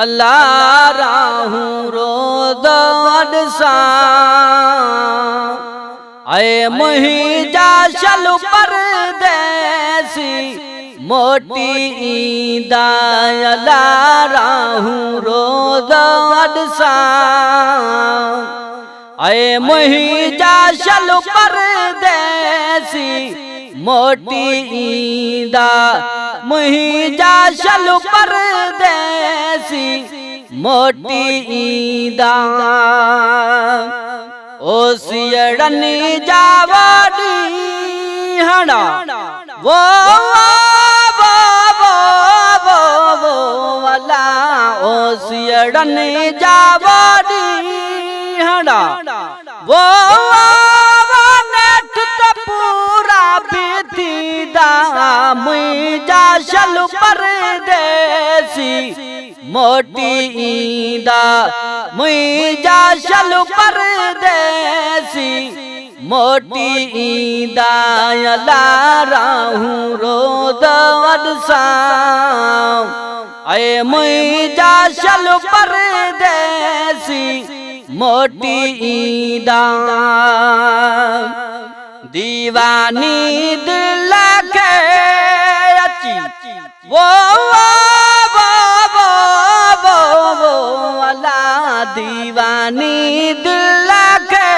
अल्लाह राहू रोद अडसा आए मुहिजा शल परदेसी मोटी ईदा अल्लाह राहू रोद अडसा आए मुहिजा शल परदेसी मोटी ईदा मुहिजा शल परदेसी मोटी ईदा ओ सियड़नी जावड़ी हड़ा वो वाला ओ सियड़नी जावड़ी हड़ा वो मुइजा शल परदेसी मोटी ईदा मुइजा शल परदेसी मोटी ईदा अल्लाह राहू रोद अडसा आए मुइजा शल परदेसी मोटी ईदा दीवानी दिल के अची वो वाला दीवानी दिल के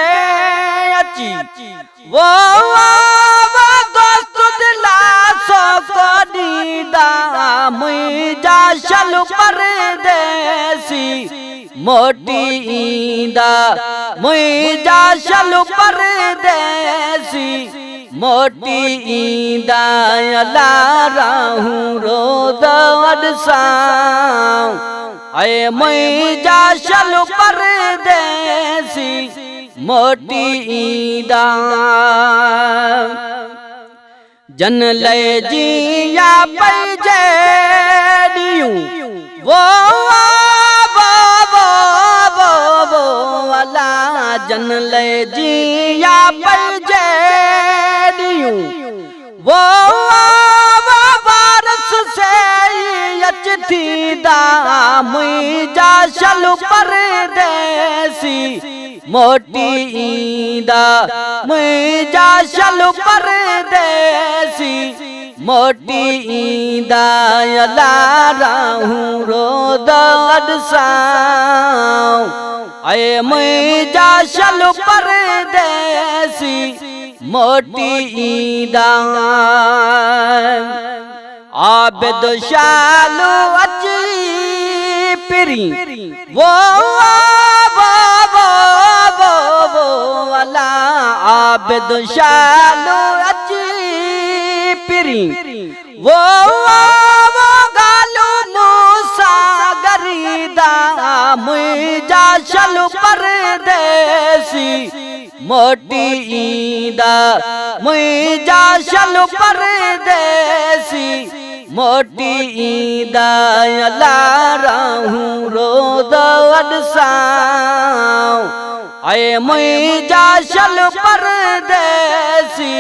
अची वो दोस्त दिला सो को दीदा मुइजा शल परदेसी मोटी ईदा मुइजा शल परदेसी मोटी ईदा अल्लाह राहू रोद अडसा आए मुइजा शल परदेसी मोटी ईदा जन ले जिया पैजे दियूं वो वाला जन ले जिया पैजे दियूं वो बारस से अचती दा मुइजा शल परदेसी मोटी ईदा मुइजा शल परदेसी मोटी ईदा अल्लाह राहू रोद अडसा आए मुइजा शल परदेसी मोटी ईदा आबिद शालू अची पिरी वो वाला आबिद शालू अची पिरी वो गालू मूसा गरीदा मुइजा शल परदेसी मोटी ईदा मुइजा शल परदेसी मोटी ईदा अल्लाह राहू रोद अडसा आए मुइजा शल परदेसी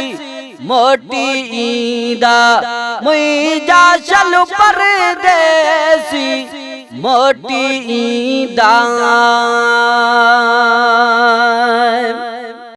मोटी ईदा मुइजा शल परदेसी मोटी ईदा।